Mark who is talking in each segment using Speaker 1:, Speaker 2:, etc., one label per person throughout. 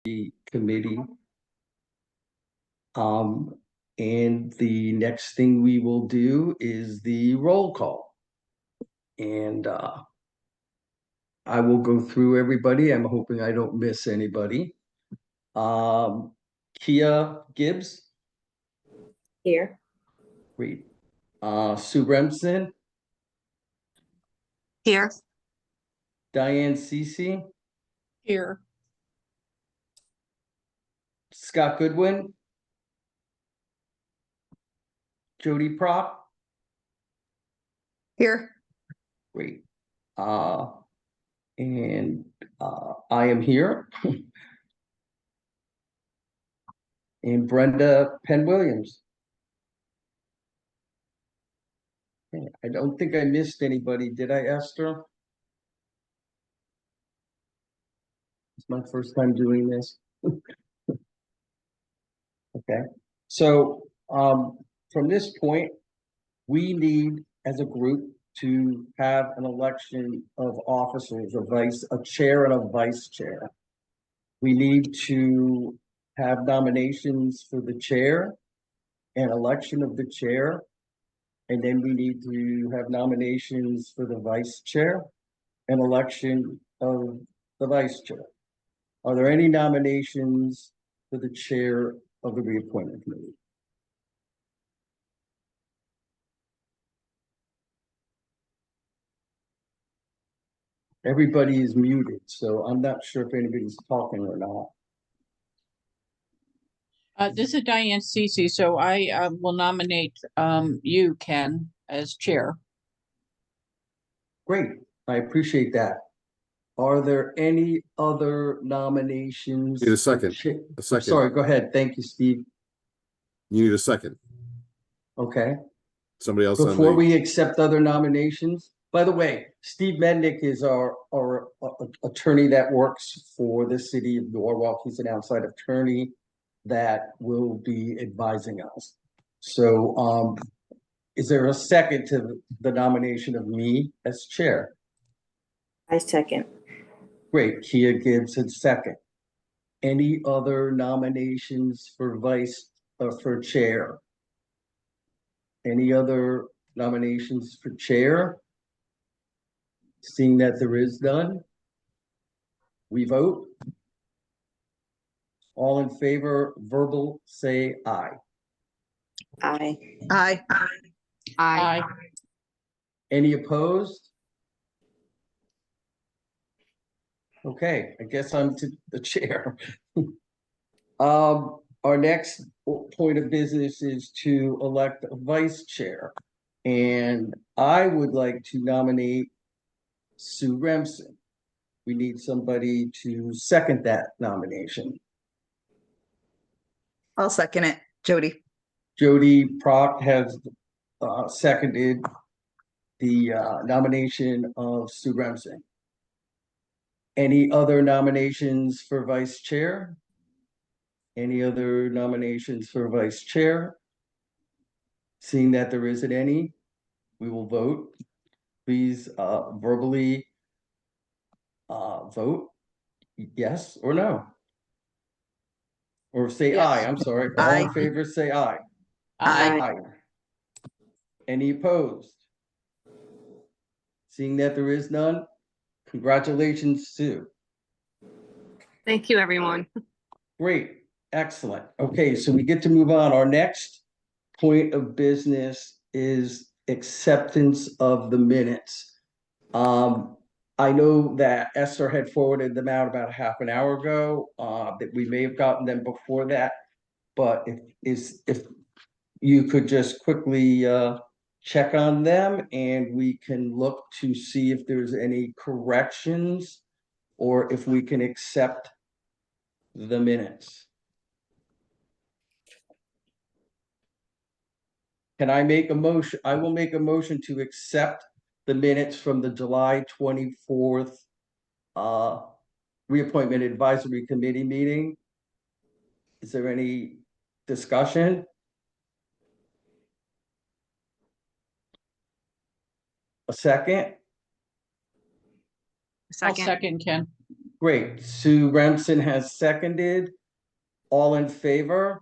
Speaker 1: the committee. And the next thing we will do is the roll call. And I will go through everybody. I'm hoping I don't miss anybody. Kia Gibbs.
Speaker 2: Here.
Speaker 1: Great. Sue Remsen.
Speaker 2: Here.
Speaker 1: Diane Cece.
Speaker 2: Here.
Speaker 1: Scott Goodwin. Jody Prop.
Speaker 2: Here.
Speaker 1: Great. And I am here. And Brenda Penn Williams. I don't think I missed anybody. Did I, Esther? It's my first time doing this. Okay. So from this point, we need as a group to have an election of officers, a chair and a vice chair. We need to have nominations for the chair and election of the chair. And then we need to have nominations for the vice chair and election of the vice chair. Are there any nominations for the chair of the reappointment committee? Everybody is muted, so I'm not sure if anybody's talking or not.
Speaker 3: This is Diane Cece, so I will nominate you, Ken, as chair.
Speaker 1: Great, I appreciate that. Are there any other nominations?
Speaker 4: Need a second. A second.
Speaker 1: Sorry, go ahead. Thank you, Steve.
Speaker 4: You need a second.
Speaker 1: Okay.
Speaker 4: Somebody else.
Speaker 1: Before we accept other nominations, by the way, Steve Mendick is our attorney that works for the city of Norwalk. He's an outside attorney that will be advising us. So is there a second to the nomination of me as chair?
Speaker 2: I second.
Speaker 1: Great, Kia Gibbs had second. Any other nominations for for chair? Any other nominations for chair? Seeing that there is none, we vote. All in favor, verbal, say aye.
Speaker 2: Aye.
Speaker 5: Aye.
Speaker 3: Aye.
Speaker 1: Any opposed? Okay, I guess I'm to the chair. Our next point of business is to elect a vice chair. And I would like to nominate Sue Remsen. We need somebody to second that nomination.
Speaker 5: I'll second it. Jody.
Speaker 1: Jody Prock has seconded the nomination of Sue Remsen. Any other nominations for vice chair? Any other nominations for vice chair? Seeing that there isn't any, we will vote. Please verbally vote yes or no. Or say
Speaker 3: Yes.
Speaker 1: aye, I'm sorry. All
Speaker 5: Aye.
Speaker 1: in favor, say aye.
Speaker 3: Aye.
Speaker 1: Aye. Any opposed? Seeing that there is none, congratulations, Sue.
Speaker 6: Thank you, everyone.
Speaker 1: Great, excellent. Okay, so we get to move on. Our next point of business is acceptance of the minutes. I know that Esther had forwarded them out about half an hour ago, that we may have gotten them before that. But if you could just quickly check on them and we can look to see if there's any corrections or if we can accept the minutes. Can I make a motion? I will make a motion to accept the minutes from the July 24th reappointment advisory committee meeting. Is there any discussion? A second?
Speaker 3: I'll second, Ken.
Speaker 1: Great. Sue Remsen has seconded. All in favor?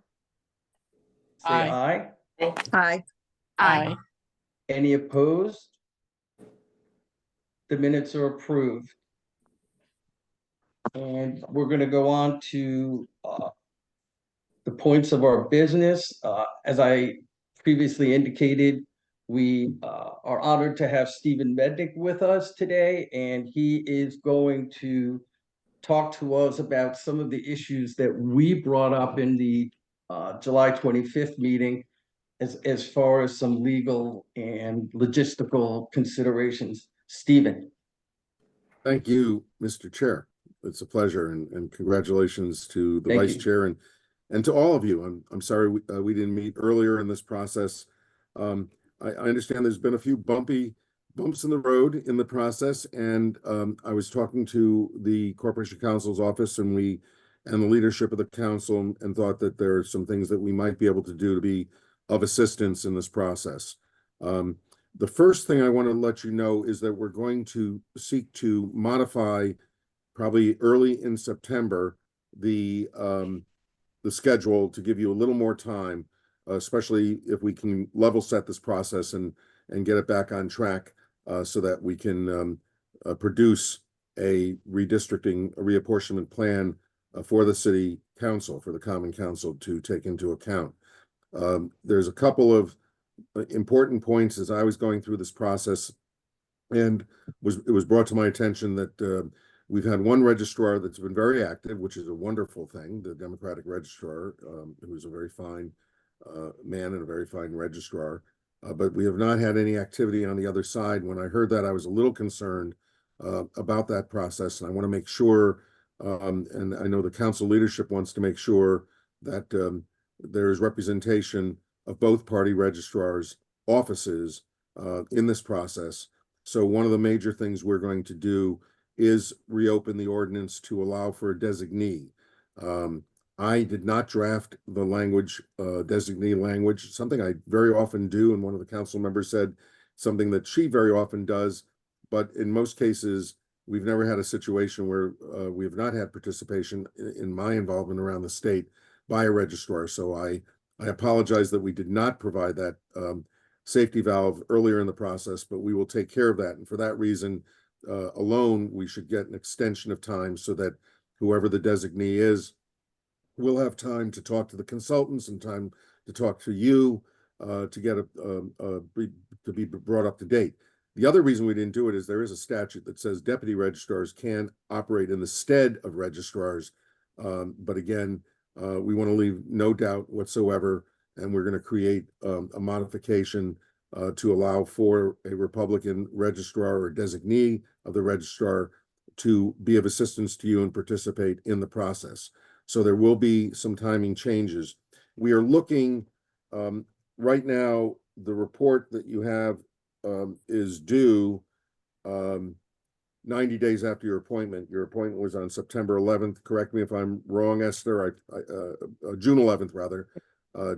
Speaker 1: Say
Speaker 3: Aye.
Speaker 1: aye.
Speaker 5: Aye.
Speaker 3: Aye.
Speaker 1: Any opposed? The minutes are approved. And we're going to go on to the points of our business. As I previously indicated, we are honored to have Stephen Mednick with us today, and he is going to talk to us about some of the issues that we brought up in the July 25th meeting as far as some legal and logistical considerations. Stephen.
Speaker 4: Thank you, Mr. Chair. It's a pleasure, and congratulations to the
Speaker 1: Thank
Speaker 4: Vice
Speaker 1: you.
Speaker 4: Chair and to all of you. I'm sorry we didn't meet earlier in this process. I understand there's been a few bumps in the road in the process, and I was talking to the Corporation Counsel's office and the leadership of the council, and thought that there are some things that we might be able to do to be of assistance in this process. The first thing I want to let you know is that we're going to seek to modify, probably early in September, the schedule to give you a little more time, especially if we can level set this process and get it back on track, so that we can produce a reapportionment plan for the city council, for the common council to take into account. There's a couple of important points as I was going through this process, and it was brought to my attention that we've had one registrar that's been very active, which is a wonderful thing, the Democratic registrar, who's a very fine man and a very fine registrar, but we have not had any activity on the other side. When I heard that, I was a little concerned about that process, and I want to make sure, and I know the council leadership wants to make sure that there is representation of both party registrars' offices in this process. So one of the major things we're going to do is reopen the ordinance to allow for a designee. I did not draft the language, designee language, something I very often do, and one of the council members said something that she very often does, but in most cases, we've never had a situation where we have not had participation in my involvement around the state by a registrar. So I apologize that we did not provide that safety valve earlier in the process, but we will take care of that. And for that reason alone, we should get an extension of time so that whoever the designee is will have time to talk to the consultants and time to talk to you to get to be brought up to date. The other reason we didn't do it is there is a statute that says deputy registrars can operate in the stead of registrars. But again, we want to leave no doubt whatsoever, and we're going to create a modification to allow for a Republican registrar or designee of the registrar to be of assistance to you and participate in the process. So there will be some timing changes. We are looking right now, the report that you have is due 90 days after your appointment. Your appointment was on September 11th. Correct me if I'm wrong, Esther. June 11th, rather.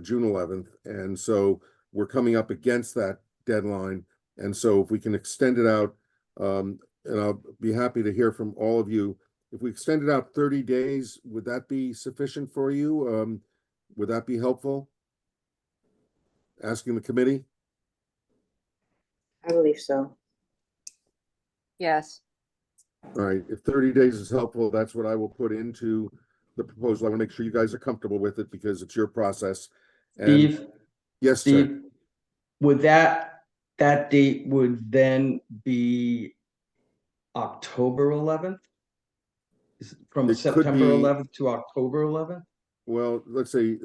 Speaker 4: June 11th. And so we're coming up against that deadline. And so if we can extend it out, and I'll be happy to hear from all of you. If we extend it out 30 days, would that be sufficient for you? Would that be helpful? Asking the committee?
Speaker 2: I believe so.
Speaker 6: Yes.
Speaker 4: All right, if 30 days is helpful, that's what I will put into the proposal. I want to make sure you guys are comfortable with it because it's your process. And
Speaker 1: Steve,
Speaker 4: yes, sir.
Speaker 1: Steve, would that date would then be October 11th? From
Speaker 4: It could
Speaker 1: September
Speaker 4: be-
Speaker 1: 11th to October 11th?
Speaker 4: Well, let's say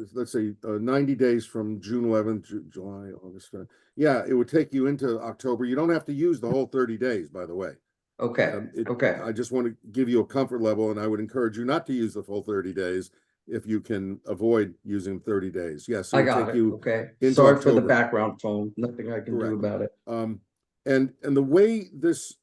Speaker 4: 90 days from June 11th, July, August. Yeah, it would take you into October. You don't have to use the whole 30 days, by the way.
Speaker 1: Okay, okay.
Speaker 4: I just want to give you a comfort level, and I would encourage you not to use the full 30 days if you can avoid using 30 days. Yes,
Speaker 1: I got it. Okay.
Speaker 4: into
Speaker 1: Sorry for the
Speaker 4: October.
Speaker 1: background phone. Nothing I can do
Speaker 4: Correct.
Speaker 1: about it.
Speaker 4: And the way this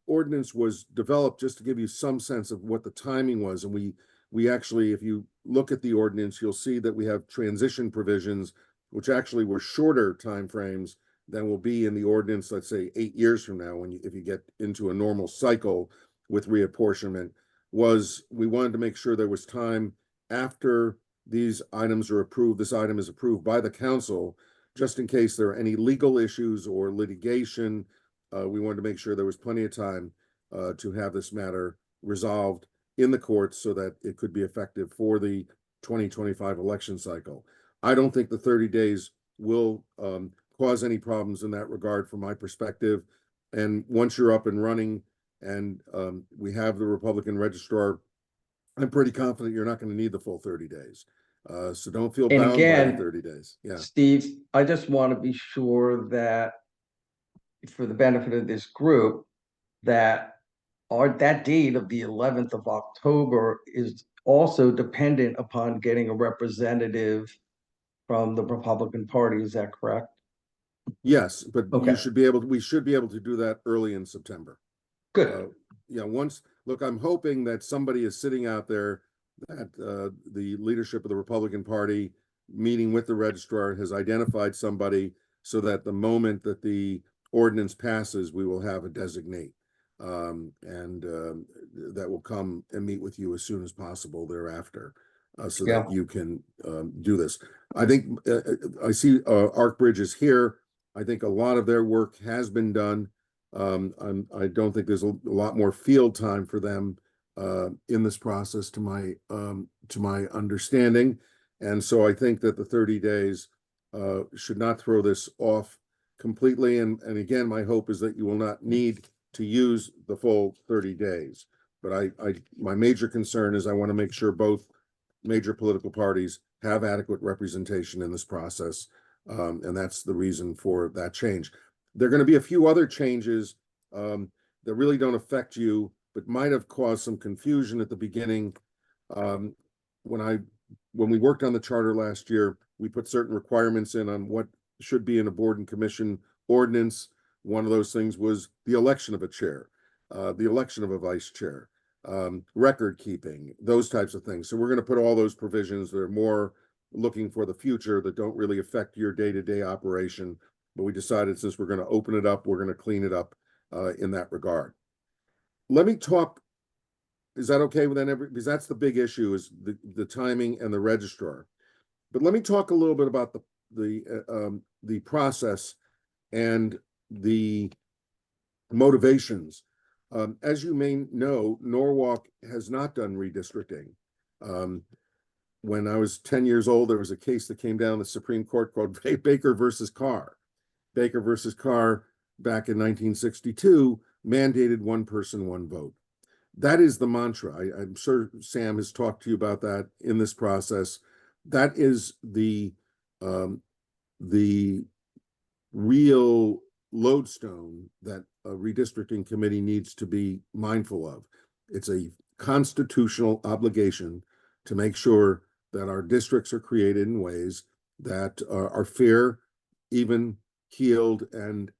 Speaker 4: ordinance was developed, just to give you some sense of what the timing was, and we actually, if you look at the ordinance, you'll see that we have transition provisions, which actually were shorter timeframes than will be in the ordinance, let's say 8 years from now, if you get into a normal cycle with reapportionment. was we wanted to make sure there was time after these items are approved, this item is approved by the council, just in case there are any legal issues or litigation. We wanted to make sure there was plenty of time to have this matter resolved in the courts so that it could be effective for the 2025 election cycle. I don't think the 30 days will cause any problems in that regard from my perspective. And once you're up and running and we have the Republican registrar, I'm pretty confident you're not going to need the full 30 days. So don't feel
Speaker 1: And
Speaker 4: bound by
Speaker 1: again,
Speaker 4: the 30 days. Yeah.
Speaker 1: Steve, I just want to be sure that for the benefit of this group, that that date of the 11th of October is also dependent upon getting a representative from the Republican Party. Is that correct?
Speaker 4: Yes, but
Speaker 1: Okay.
Speaker 4: we should be able to do that early in September.
Speaker 1: Good.
Speaker 4: Yeah, look, I'm hoping that somebody is sitting out there that the leadership of the Republican Party meeting with the registrar has identified somebody so that the moment that the ordinance passes, we will have a designate. That will come and meet with you as soon as possible thereafter, so that you can do this. I think I see Arkbridge is here. I think a lot of their work has been done. I don't think there's a lot more field time for them in this process, to my understanding, and so I think that the 30 days should not throw this off completely. And again, my hope is that you will not need to use the full 30 days. But my major concern is I want to make sure both major political parties have adequate representation in this process. And that's the reason for that change. There are going to be a few other changes that really don't affect you, but might have caused some confusion at the beginning. When we worked on the charter last year, we put certain requirements in on what should be in a board and commission ordinance. One of those things was the election of a chair, the election of a vice chair, record keeping, those types of things. So we're going to put all those provisions that are more looking for the future, that don't really affect your day-to-day operation. But we decided, since we're going to open it up, we're going to clean it up in that regard. Let me talk. Is that okay with then? Because that's the big issue, is the timing and the registrar. But let me talk a little bit about the process and the motivations. As you may know, Norwalk has not done redistricting. When I was 10 years old, there was a case that came down the Supreme Court called Baker versus Carr. Baker versus Carr, back in 1962, mandated one person, one vote. That is the mantra. I'm sure Sam has talked to you about that in this process. That is the real lodestone that a redistricting committee needs to be mindful of. It's a constitutional obligation to make sure that our districts are created in ways that are fair, even keeled, and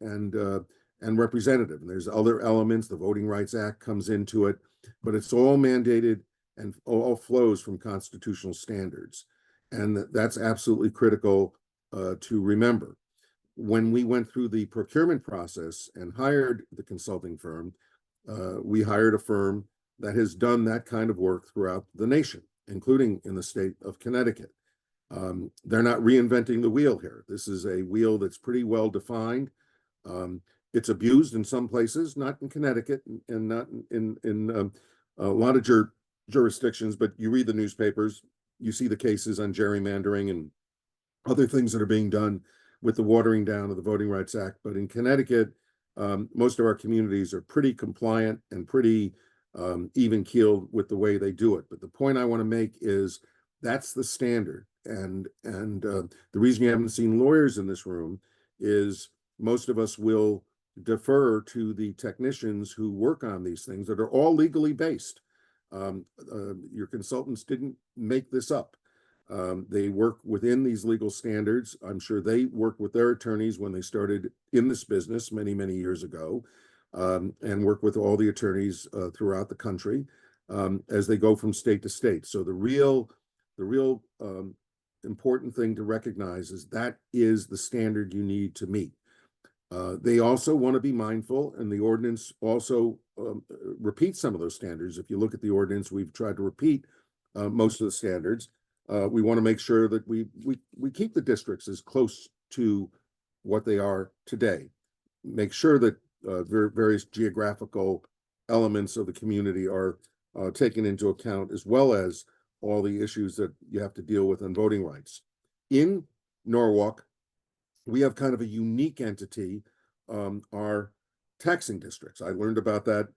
Speaker 4: representative. And there's other elements. The Voting Rights Act comes into it, but it's all mandated and all flows from constitutional standards. And that's absolutely critical to remember. When we went through the procurement process and hired the consulting firm, we hired a firm that has done that kind of work throughout the nation, including in the state of Connecticut. They're not reinventing the wheel here. This is a wheel that's pretty well defined. It's abused in some places, not in Connecticut and not in a lot of jurisdictions, but you read the newspapers, you see the cases on gerrymandering and other things that are being done with the watering down of the Voting Rights Act. But in Connecticut, most of our communities are pretty compliant and pretty even keeled with the way they do it. But the point I want to make is that's the standard. And the reason you haven't seen lawyers in this room is most of us will defer to the technicians who work on these things that are all legally based. Your consultants didn't make this up. They work within these legal standards. I'm sure they worked with their attorneys when they started in this business many, many years ago, and work with all the attorneys throughout the country as they go from state to state. So the real important thing to recognize is that is the standard you need to meet. They also want to be mindful, and the ordinance also repeats some of those standards. If you look at the ordinance, we've tried to repeat most of the standards. We want to make sure that we keep the districts as close to what they are today. Make sure that various geographical elements of the community are taken into account, as well as all the issues that you have to deal with on voting rights. In Norwalk, we have kind of a unique entity, our taxing districts. I learned about that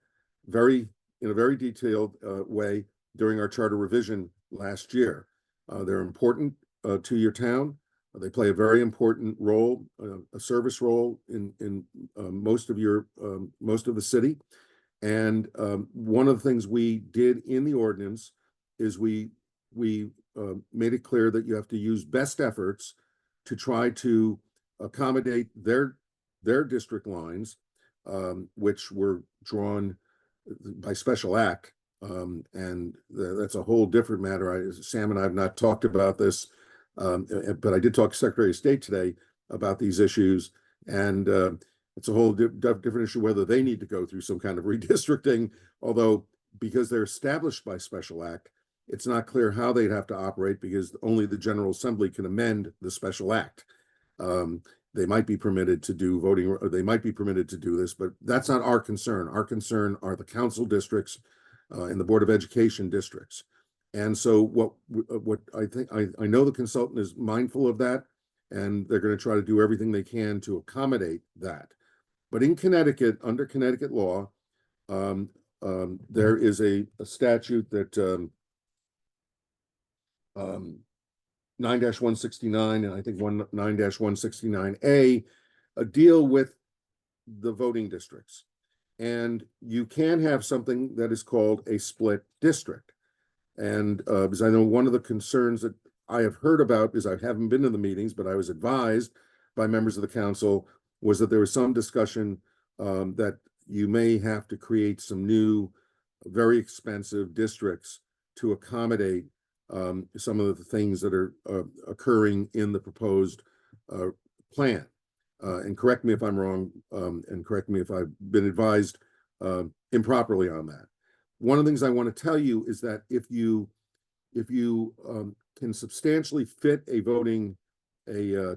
Speaker 4: in a very detailed way during our charter revision last year. They're important to your town. They play a very important role, a service role in most of the city. And one of the things we did in the ordinance is we made it clear that you have to use best efforts to try to accommodate their district lines, which were drawn by special act. And that's a whole different matter. Sam and I have not talked about this, but I did talk to Secretary of State today about these issues. And it's a whole different issue whether they need to go through some kind of redistricting, although because they're established by special act, it's not clear how they'd have to operate because only the General Assembly can amend the special act. They might be permitted to do voting, or they might be permitted to do this, but that's not our concern. Our concern are the council districts and the Board of Education districts. And so what I think, I know the consultant is mindful of that, and they're going to try to do everything they can to accommodate that. But in Connecticut, under Connecticut law, there is a statute that 9-169 and I think 9-169A deal with the voting districts. And you can have something that is called a split district. And because I know one of the concerns that I have heard about, is I haven't been to the meetings, but I was advised by members of the council, was that there was some discussion that you may have to create some new, very expensive districts to accommodate some of the things that are occurring in the proposed plan. And correct me if I'm wrong, and correct me if I've been advised improperly on that. One of the things I want to tell you is that if you can substantially fit a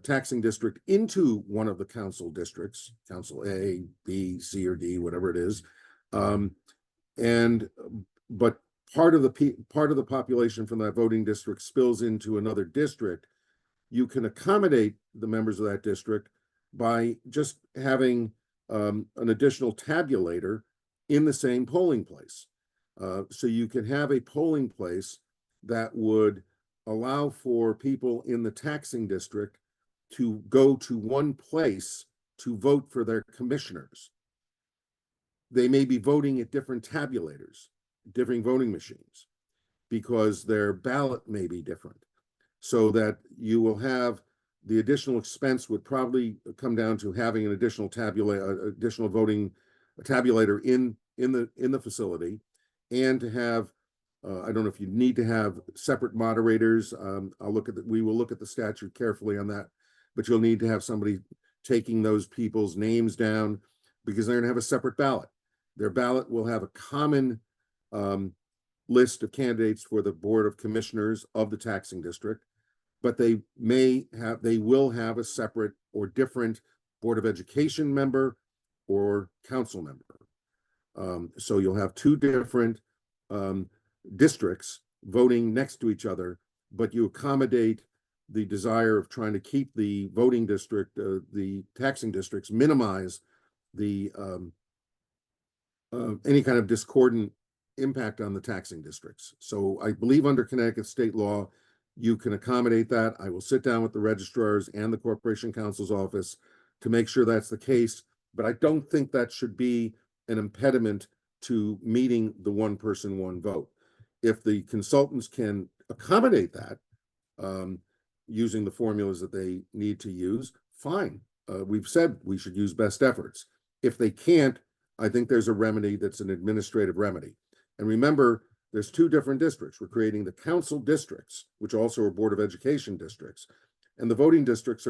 Speaker 4: taxing district into one of the council districts, council A, B, C, or D, whatever it is, but part of the population from that voting district spills into another district, you can accommodate the members of that district by just having an additional tabulator in the same polling place. So you can have a polling place that would allow for people in the taxing district to go to one place to vote for their commissioners. They may be voting at different tabulators, different voting machines, because their ballot may be different. So that you will have the additional expense would probably come down to having an additional voting tabulator in the facility, and to have I don't know if you need to have separate moderators. We will look at the statute carefully on that, but you'll need to have somebody taking those people's names down, because they're going to have a separate ballot. Their ballot will have a common list of candidates for the Board of Commissioners of the taxing district, but they will have a separate or different Board of Education member or council member. So you'll have two different districts voting next to each other, but you accommodate the desire of trying to keep the voting district, the taxing districts, minimize the any kind of discordant impact on the taxing districts. So I believe under Connecticut state law, you can accommodate that. I will sit down with the registrars and the Corporation Counsel's office to make sure that's the case, but I don't think that should be an impediment to meeting the one person, one vote. If the consultants can accommodate that using the formulas that they need to use, fine. We've said we should use best efforts. If they can't, I think there's a remedy that's an administrative remedy. And remember, there's two different districts. We're creating the council districts, which also are Board of Education districts. And the voting districts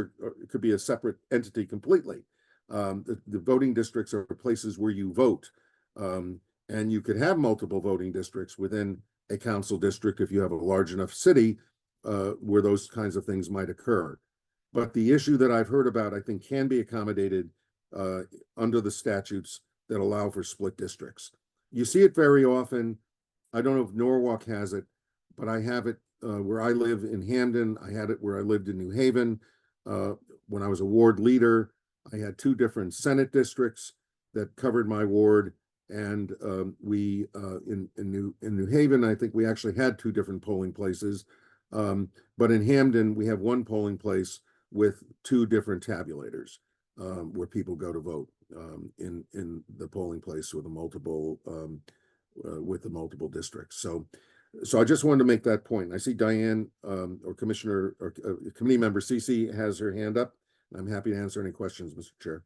Speaker 4: could be a separate entity completely. The voting districts are places where you vote. And you could have multiple voting districts within a council district if you have a large enough city where those kinds of things might occur. But the issue that I've heard about, I think, can be accommodated under the statutes that allow for split districts. You see it very often. I don't know if Norwalk has it, but I have it where I live in Hamden. I had it where I lived in New Haven. When I was a ward leader, I had 2 different Senate districts that covered my ward. And we in New Haven, I think we actually had 2 different polling places. But in Hamden, we have 1 polling place with 2 different tabulators where people go to vote in the polling place with the multiple districts. So I just wanted to make that point. I see Diane or Commissioner or Committee Member Cece has her hand up. I'm happy to answer any questions, Mr. Chair.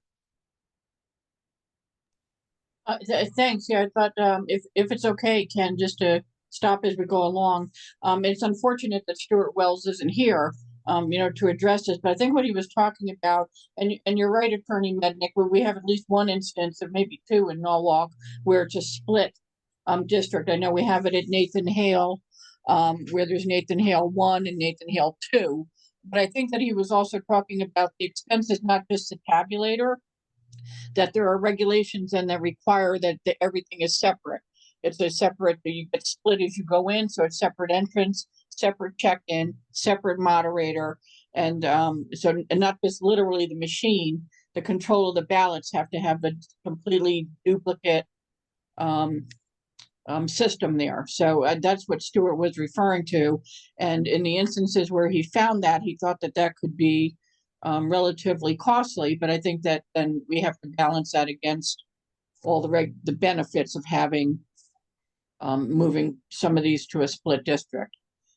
Speaker 3: Thanks. Yeah, I thought if it's okay, Ken, just to stop as we go along. It's unfortunate that Stuart Wells isn't here, to address this, but I think what he was talking about, and you're right, Attorney Mednick, where we have at least one instance of maybe 2 in Norwalk where it's a split district. I know we have it at Nathan Hale, where there's Nathan Hale 1 and Nathan Hale 2. But I think that he was also talking about the expenses, not just the tabulator, that there are regulations and that require that everything is separate. It's a separate, you get split as you go in, so it's separate entrance, separate check-in, separate moderator, and not just literally the machine, the control of the ballots have to have a completely duplicate system there. So that's what Stuart was referring to. And in the instances where he found that, he thought that could be relatively costly, but I think that then we have to balance that against all the benefits of having moving some of these to a split district.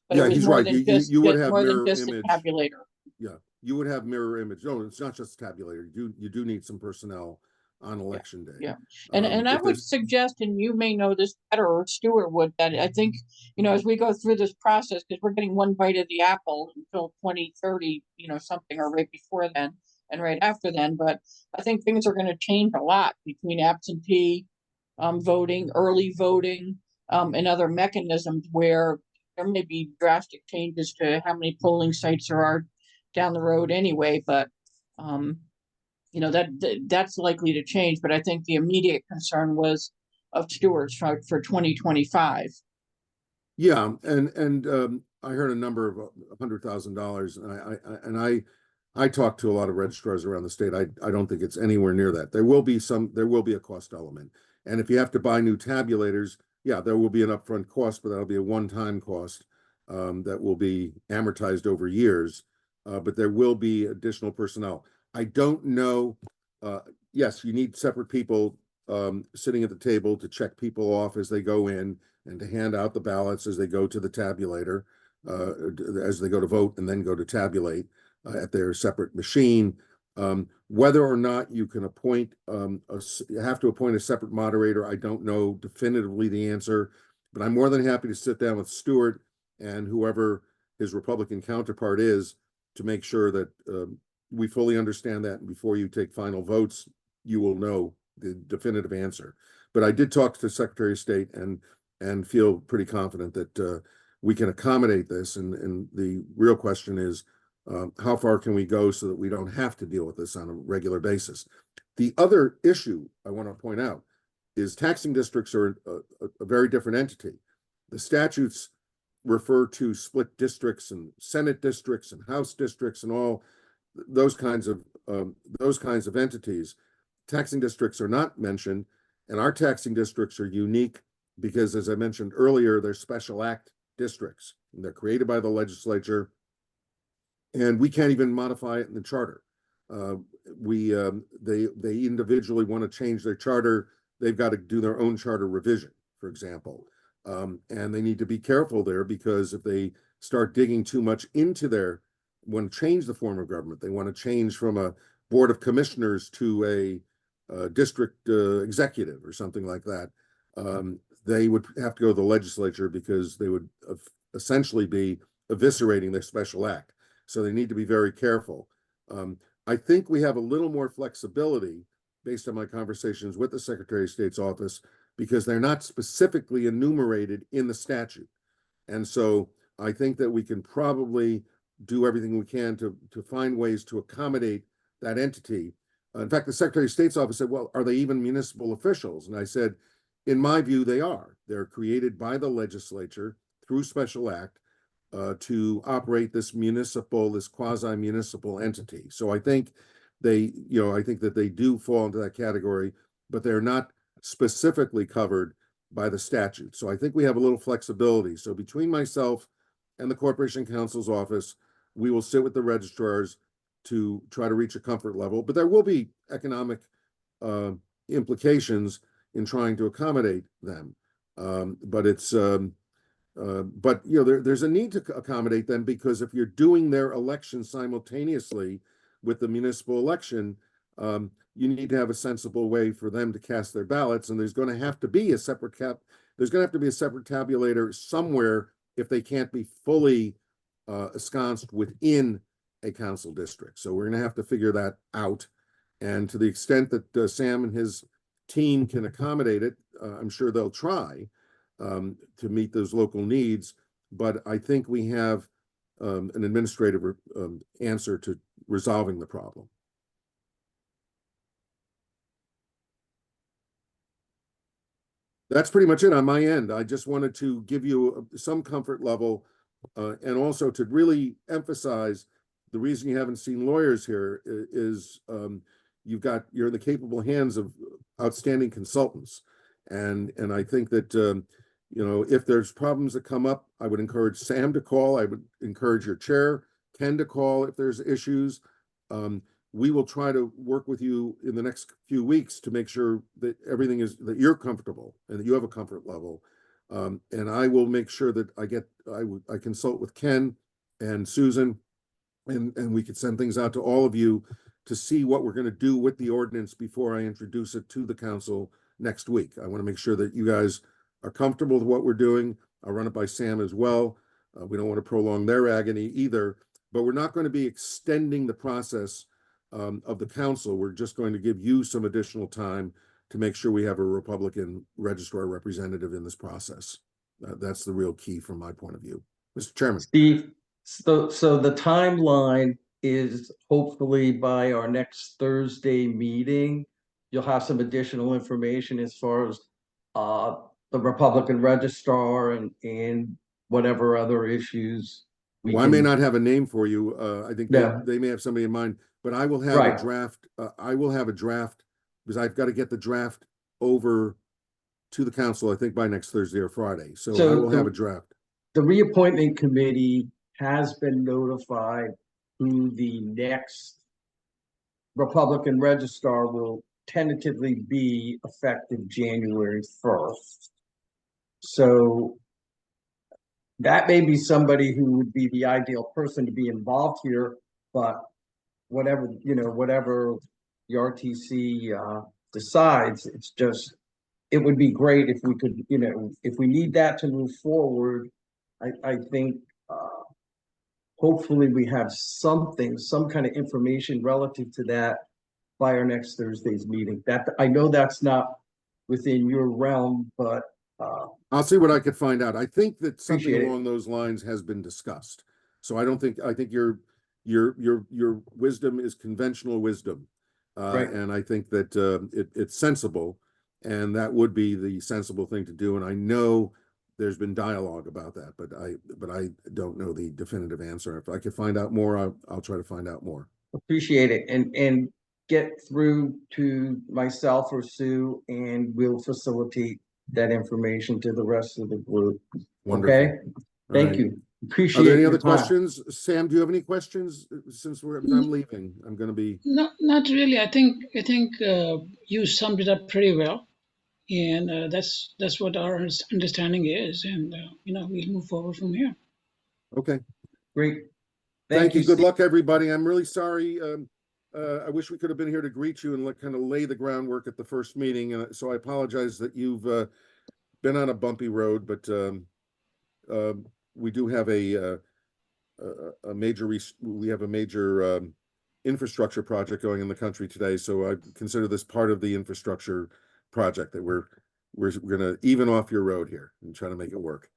Speaker 3: But
Speaker 4: Yeah,
Speaker 3: it was
Speaker 4: he's
Speaker 3: more
Speaker 4: right.
Speaker 3: than just
Speaker 4: You would have
Speaker 3: more than
Speaker 4: mirror
Speaker 3: just a
Speaker 4: image.
Speaker 3: tabulator.
Speaker 4: Yeah, you would have mirror image. No, it's not just a tabulator. You do need some personnel on election day.
Speaker 3: Yeah. And I would suggest, and you may know this better, or Stuart would, that I think, as we go through this process, because we're getting one bite of the apple until 2030, something, or right before then and right after then. But I think things are going to change a lot between absentee voting, early voting, and other mechanisms where there may be drastic changes to how many polling sites there are down the road anyway. But that's likely to change, but I think the immediate concern was of Stewart's for 2025.
Speaker 4: Yeah, and I heard a number of $100,000, and I talked to a lot of registrars around the state. I don't think it's anywhere near that. There will be a cost element, and if you have to buy new tabulators, yeah, there will be an upfront cost, but that'll be a one-time cost that will be amortized over years. But there will be additional personnel. I don't know. Yes, you need separate people sitting at the table to check people off as they go in and to hand out the ballots as they go to the tabulator, as they go to vote and then go to tabulate at their separate machine. Whether or not you can appoint, you have to appoint a separate moderator, I don't know definitively the answer, but I'm more than happy to sit down with Stuart and whoever his Republican counterpart is to make sure that we fully understand that, and before you take final votes, you will know the definitive answer. But I did talk to the Secretary of State and feel pretty confident that we can accommodate this. And the real question is, how far can we go so that we don't have to deal with this on a regular basis? The other issue I want to point out is taxing districts are a very different entity. The statutes refer to split districts and Senate districts and House districts and all those kinds of entities. Taxing districts are not mentioned, and our taxing districts are unique because, as I mentioned earlier, they're special act districts, and they're created by the legislature, and we can't even modify it in the charter. They individually want to change their charter. They've got to do their own charter revision, for example, and they need to be careful there, because if they start digging too much into want to change the form of government, they want to change from a board of commissioners to a district executive or something like that, they would have to go to the legislature, because they would essentially be eviscerating their special act. So they need to be very careful. I think we have a little more flexibility based on my conversations with the Secretary of State's office because they're not specifically enumerated in the statute. And so I think that we can probably do everything we can to find ways to accommodate that entity. In fact, the Secretary of State's office said, well, are they even municipal officials? And I said, in my view, they are. They're created by the legislature through special act to operate this quasi-municipal entity. So I think I think that they do fall into that category, but they're not specifically covered by the statute. So I think we have a little flexibility. So between myself and the Corporation Counsel's office, we will sit with the registrars to try to reach a comfort level, but there will be economic implications in trying to accommodate them. But there's a need to accommodate them because if you're doing their election simultaneously with the municipal election, you need to have a sensible way for them to cast their ballots, and there's going to have to be a separate tabulator somewhere if they can't be fully ensconced within a council district. So we're going to have to figure that out, and to the extent that Sam and his team can accommodate it, I'm sure they'll try to meet those local needs. But I think we have an administrative answer to resolving the problem. That's pretty much it on my end. I just wanted to give you some comfort level and also to really emphasize the reason you haven't seen lawyers here is you're in the capable hands of outstanding consultants. And I think that, if there's problems that come up, I would encourage Sam to call. I would encourage your chair, Ken, to call if there's issues. We will try to work with you in the next few weeks to make sure that that you're comfortable and that you have a comfort level. And I will make sure that I consult with Ken and Susan, and we could send things out to all of you to see what we're going to do with the ordinance before I introduce it to the council next week. I want to make sure that you guys are comfortable with what we're doing. I'll run it by Sam as well. We don't want to prolong their agony either, but we're not going to be extending the process of the council. We're just going to give you some additional time to make sure we have a Republican registrar representative in this process. That's the real key from my point of view. Mr. Chairman.
Speaker 1: Steve, so the timeline is hopefully by our next Thursday meeting, you'll have some additional information as far as the Republican registrar and whatever other issues
Speaker 4: I may not have a name for you. I think they may have somebody in mind, but I will have a draft. I will have a draft because I've got to get the draft over to the council, I think by next Thursday or Friday. So I will have a draft.
Speaker 1: The reappointment committee has been notified who the next Republican registrar will tentatively be effective January 1st. So that may be somebody who would be the ideal person to be involved here, but whatever the RTC decides, it would be great if we could, if we need that to move forward. I think hopefully we have some kind of information relative to that by our next Thursday's meeting. That I know that's not within your realm, but
Speaker 4: I'll see what I could find out. I think that something along those lines has been discussed. So I think your wisdom is conventional wisdom. Right. And I think that it's sensible, and that would be the sensible thing to do. And I know there's been dialogue about that, but I don't know the definitive answer. If I could find out more, I'll try to find out more.
Speaker 1: Appreciate it, and get through to myself or Sue, and we'll facilitate that information to the rest of the group.
Speaker 4: Wonderful.
Speaker 1: Okay. Thank you. Appreciate.
Speaker 4: Are there any other questions? Sam, do you have any questions? Since I'm leaving, I'm going to be.
Speaker 7: No, not really. I think you summed it up pretty well, and that's what our understanding is, and we'll move forward from here.
Speaker 4: Okay.
Speaker 1: Great.
Speaker 4: Thank you. Good luck, everybody. I'm really sorry. I wish we could have been here to greet you and kind of lay the groundwork at the first meeting. So I apologize that you've been on a bumpy road, but we do have a major infrastructure project going in the country today. So I consider this part of the infrastructure project that we're gonna even off your road here and try to make it work.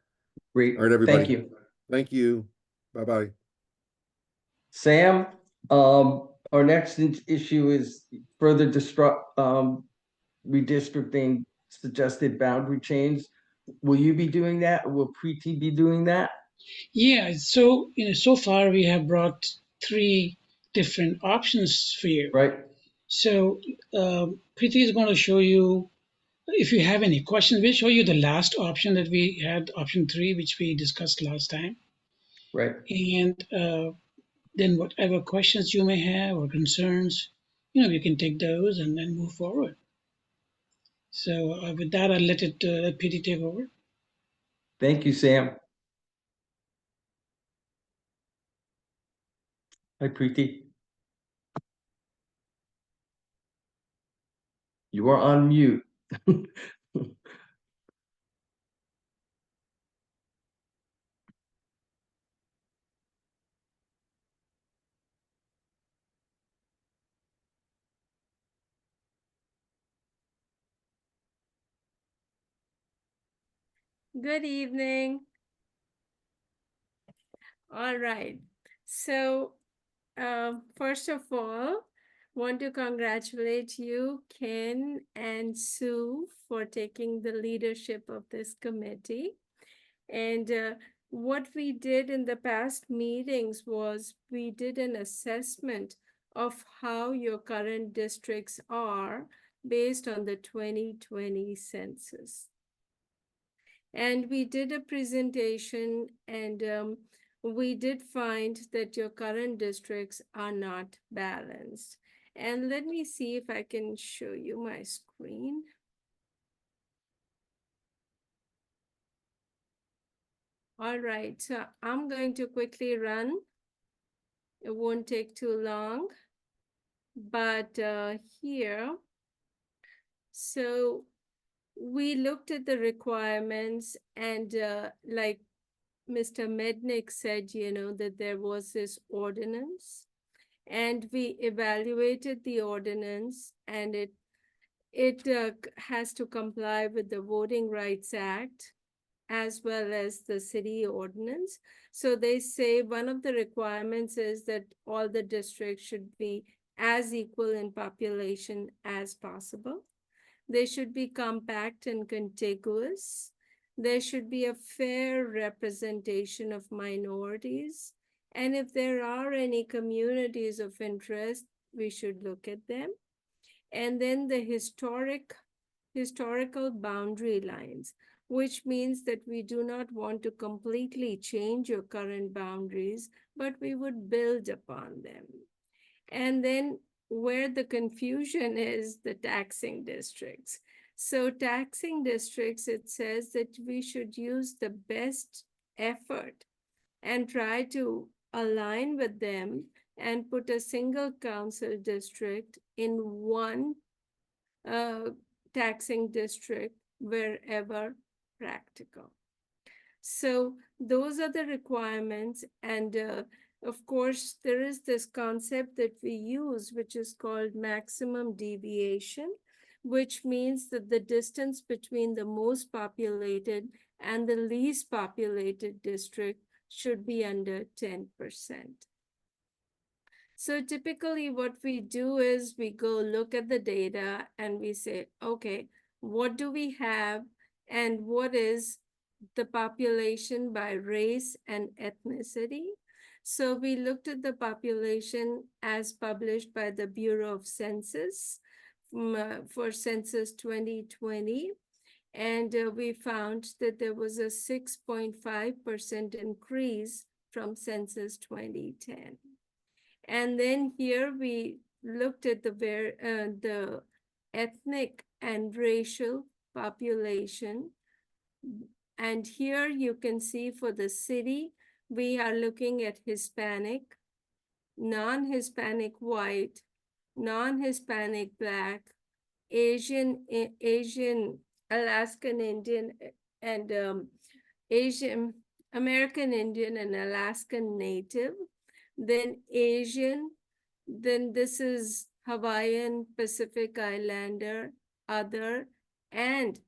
Speaker 1: Great.
Speaker 4: All right, everybody.
Speaker 1: Thank you.
Speaker 4: Thank you. Bye-bye.
Speaker 1: Sam, our next issue is further redistricting suggested boundary change. Will you be doing that, or will Preeti be doing that?
Speaker 7: Yeah, so so far we have brought 3 different options for you.
Speaker 1: Right?
Speaker 7: So Preeti is going to show you, if you have any questions, we'll show you the last option that we had, option 3, which we discussed last time.
Speaker 1: Right.
Speaker 7: And then whatever questions you may have or concerns, you can take those and then move forward. So with that, I'll let Preeti take over.
Speaker 1: Thank you, Sam. Hi, Preeti. You are on mute.
Speaker 8: Good evening. All right. So, first of all, want to congratulate you, Ken and Sue, for taking the leadership of this committee. And what we did in the past meetings was we did an assessment of how your current districts are based on the 2020 census. And we did a presentation, and we did find that your current districts are not balanced. And let me see if I can show you my screen. All right, so I'm going to quickly run. It won't take too long. But here, so we looked at the requirements, and like Mr. Mednick said, that there was this ordinance, and we evaluated the ordinance, and it has to comply with the Voting Rights Act as well as the city ordinance. So they say one of the requirements is that all the districts should be as equal in population as possible. They should be compact and contiguous. There should be a fair representation of minorities. And if there are any communities of interest, we should look at them. And then the historical boundary lines, which means that we do not want to completely change your current boundaries, but we would build upon them. And then where the confusion is, the taxing districts. So taxing districts, it says that we should use the best effort and try to align with them and put a single council district in one taxing district wherever practical. So those are the requirements. And of course, there is this concept that we use, which is called maximum deviation, which means that the distance between the most populated and the least populated district should be under 10%. So typically what we do is we go look at the data and we say, okay, what do we have and what is the population by race and ethnicity? So we looked at the population as published by the Bureau of Census for Census 2020. And we found that there was a 6.5% increase from Census 2010. And then here we looked at the ethnic and racial population. And here you can see for the city, we are looking at Hispanic, non-Hispanic white, non-Hispanic black, Asian, Alaskan Indian, and Asian, American Indian and Alaskan Native, then Asian, then this is Hawaiian, Pacific Islander, other, and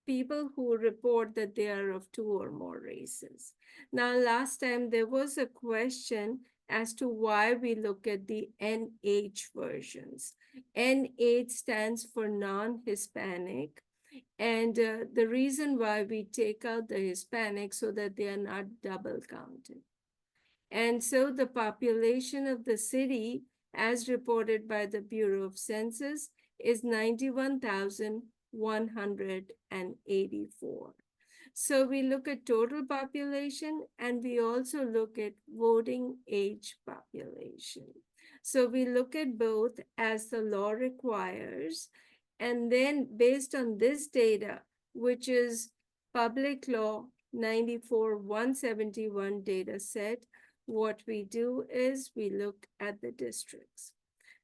Speaker 8: people who report that they are of 2 or more races. Now, last time there was a question as to why we look at the NH versions. NH stands for non-Hispanic, and the reason why we take out the Hispanic so that they are not double counted. And so the population of the city, as reported by the Bureau of Census, is 91,184. So we look at total population and we also look at voting age population. So we look at both as the law requires, and then based on this data, which is Public Law 94-171 data set, what we do is we look at the districts.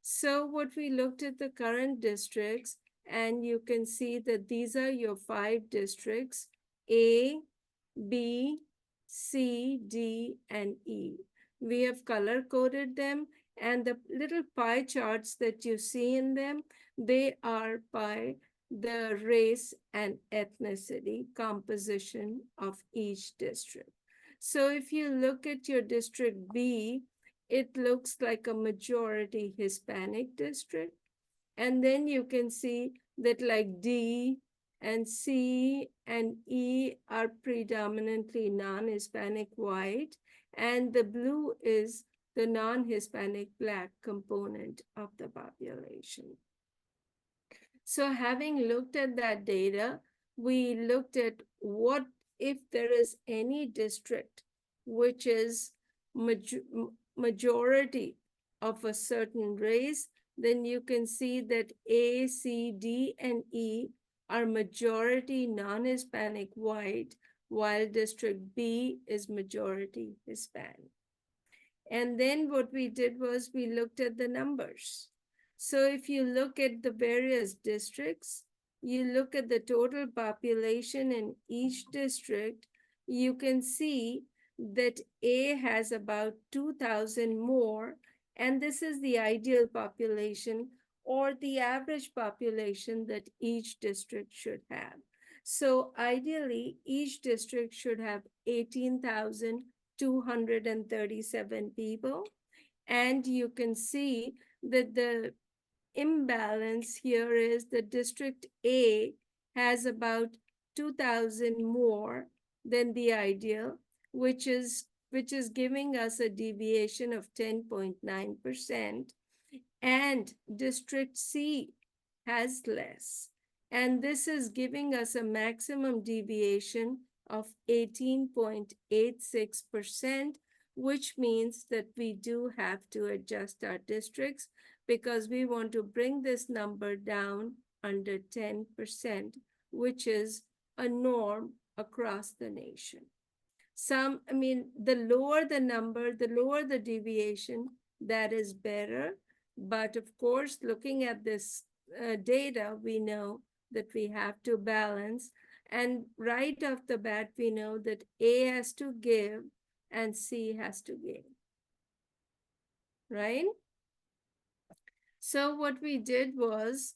Speaker 8: So what we looked at the current districts, and you can see that these are your 5 districts, A, B, C, D, and E. We have color coded them, and the little pie charts that you see in them, they are by the race and ethnicity composition of each district. So if you look at your district B, it looks like a majority Hispanic district. And then you can see that like D and C and E are predominantly non-Hispanic white, and the blue is the non-Hispanic Black component of the population. So having looked at that data, we looked at what if there is any district which is majority of a certain race, then you can see that A, C, D, and E are majority non-Hispanic white, while District B is majority Hispanic. And then what we did was we looked at the numbers. So if you look at the various districts, you look at the total population in each district, you can see that A has about 2,000 more, and this is the ideal population or the average population that each district should have. So ideally, each district should have 18,237 people. And you can see that the imbalance here is that District A has about 2,000 more than the ideal, which is giving us a deviation of 10.9%, and District C has less. And this is giving us a maximum deviation of 18.86%, which means that we do have to adjust our districts because we want to bring this number down under 10%, which is a norm across the nation. The lower the number, the lower the deviation, that is better. But of course, looking at this data, we know that we have to balance. And right off the bat, we know that A has to give and C has to gain, right? So what we did was,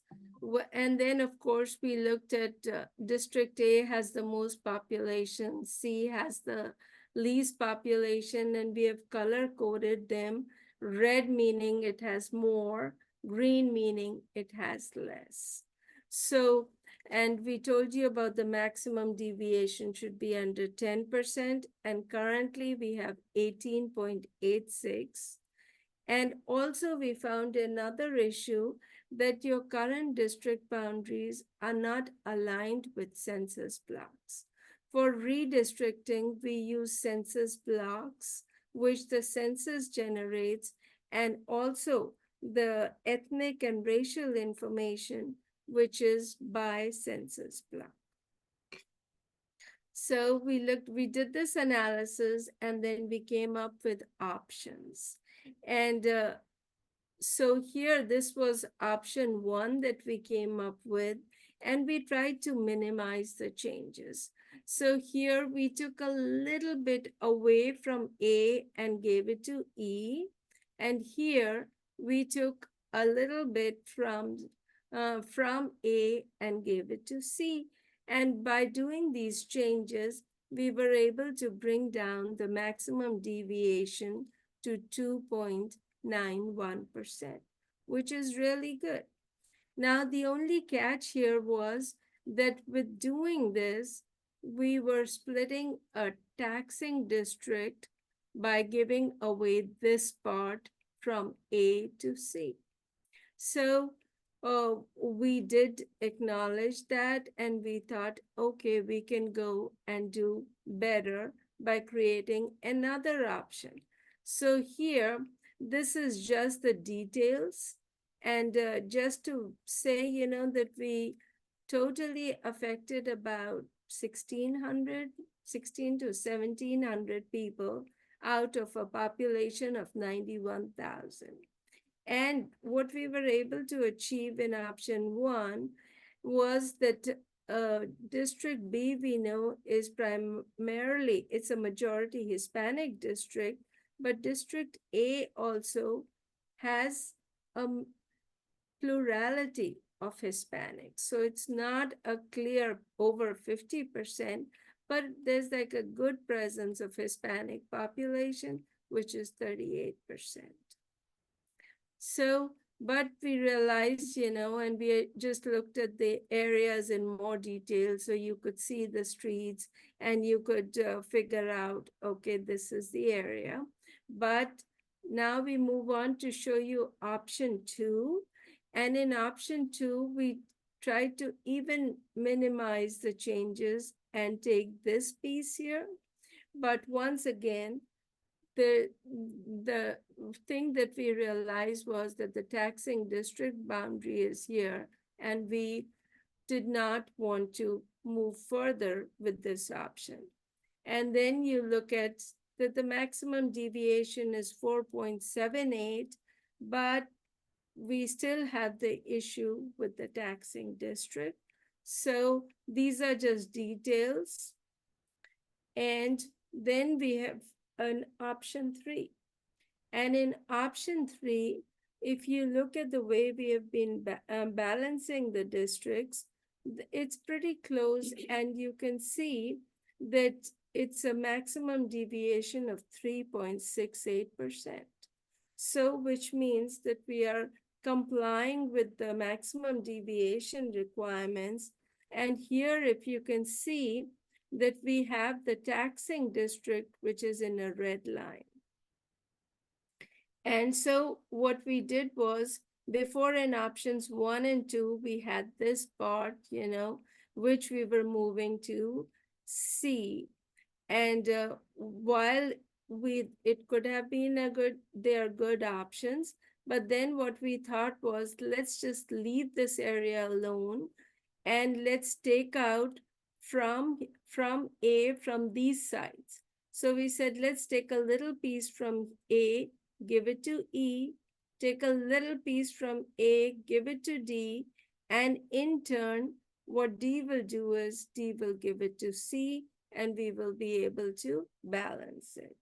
Speaker 8: and then of course we looked at District A has the most population, C has the least population, and we have color coded them. Red meaning it has more, green meaning it has less. So, and we told you about the maximum deviation should be under 10%, and currently we have 18.86. And also we found another issue that your current district boundaries are not aligned with census blocks. For redistricting, we use census blocks, which the census generates, and also the ethnic and racial information, which is by census block. So we did this analysis, and then we came up with options. And so here, this was option 1 that we came up with, and we tried to minimize the changes. So here we took a little bit away from A and gave it to E. And here we took a little bit from A and gave it to C. And by doing these changes, we were able to bring down the maximum deviation to 2.91%, which is really good. Now, the only catch here was that with doing this, we were splitting a taxing district by giving away this part from A to C. So we did acknowledge that, and we thought, okay, we can go and do better by creating another option. So here, this is just the details. And just to say, that we totally affected about 16 to 1700 people out of a population of 91,000. And what we were able to achieve in option 1 was that District B, we know, is primarily, it's a majority Hispanic district, but District A also has a plurality of Hispanics. So it's not a clear over 50%, but there's like a good presence of Hispanic population, which is 38%. So, but we realized, and we just looked at the areas in more detail, so you could see the streets and you could figure out, okay, this is the area. But now we move on to show you option 2. And in option 2, we try to even minimize the changes and take this piece here. But once again, the thing that we realized was that the taxing district boundary is here, and we did not want to move further with this option. And then you look at that the maximum deviation is 4.78, but we still have the issue with the taxing district. So these are just details. And then we have an option 3. And in option 3, if you look at the way we have been balancing the districts, it's pretty close, and you can see that it's a maximum deviation of 3.68%. So, which means that we are complying with the maximum deviation requirements. And here, if you can see that we have the taxing district, which is in a red line. And so what we did was, before in options 1 and 2, we had this part, which we were moving to C. And while it could have been they are good options, but then what we thought was, let's just leave this area alone and let's take out from A, from these sides. So we said, let's take a little piece from A, give it to E, take a little piece from A, give it to D, and in turn, what D will do is D will give it to C, and we will be able to balance it.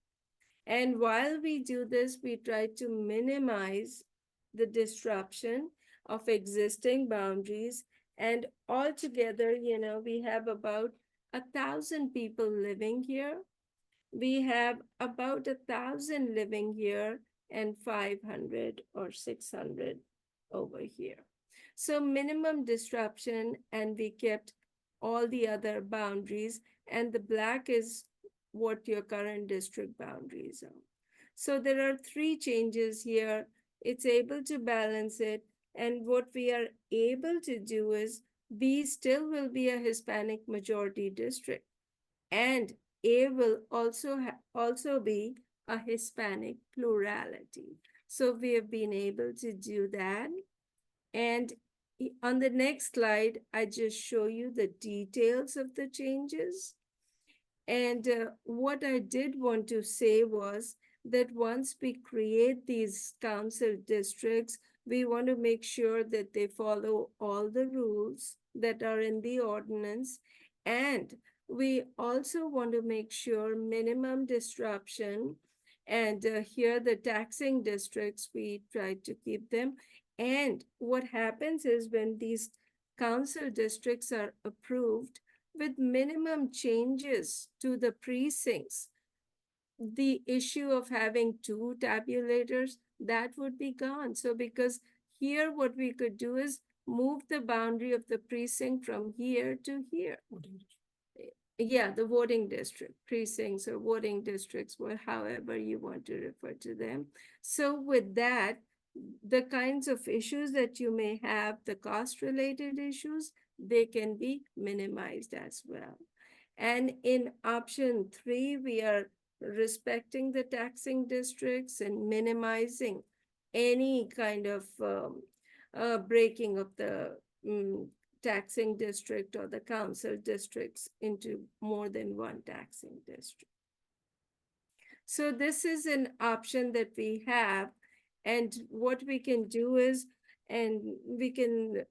Speaker 8: And while we do this, we try to minimize the disruption of existing boundaries. And altogether, we have about 1,000 people living here. We have about 1,000 living here and 500 or 600 over here. So minimum disruption, and we kept all the other boundaries, and the black is what your current district boundaries are. So there are 3 changes here. It's able to balance it. And what we are able to do is, B still will be a Hispanic majority district, and A will also be a Hispanic plurality. So we have been able to do that. And on the next slide, I just show you the details of the changes. And what I did want to say was that once we create these council districts, we want to make sure that they follow all the rules that are in the ordinance. And we also want to make sure minimum disruption And here the taxing districts, we try to keep them. And what happens is when these council districts are approved with minimum changes to the precincts, the issue of having two tabulators, that would be gone. So because here what we could do is move the boundary of the precinct from here to here. Yeah, the voting district, precincts or voting districts, however you want to refer to them. So with that, the kinds of issues that you may have, the cost-related issues, they can be minimized as well. And in option 3, we are respecting the taxing districts and minimizing any kind of breaking of the taxing district or the council districts into more than one taxing district. So this is an option that we have. And what we can do is, and we can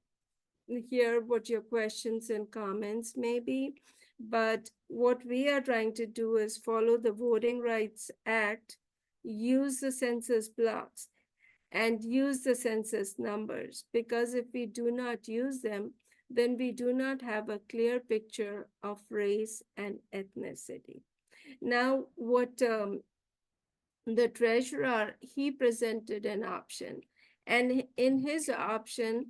Speaker 8: hear what your questions and comments may be, but what we are trying to do is follow the Voting Rights Act, use the census blocks, and use the census numbers, because if we do not use them, then we do not have a clear picture of race and ethnicity. Now, what the treasurer, he presented an option, and in his option,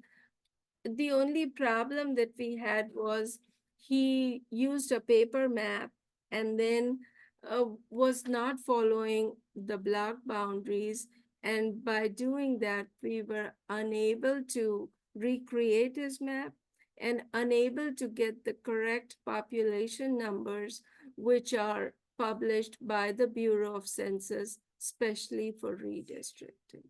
Speaker 8: the only problem that we had was he used a paper map and then was not following the block boundaries. And by doing that, we were unable to recreate his map and unable to get the correct population numbers, which are published by the Bureau of Census, especially for redistricting.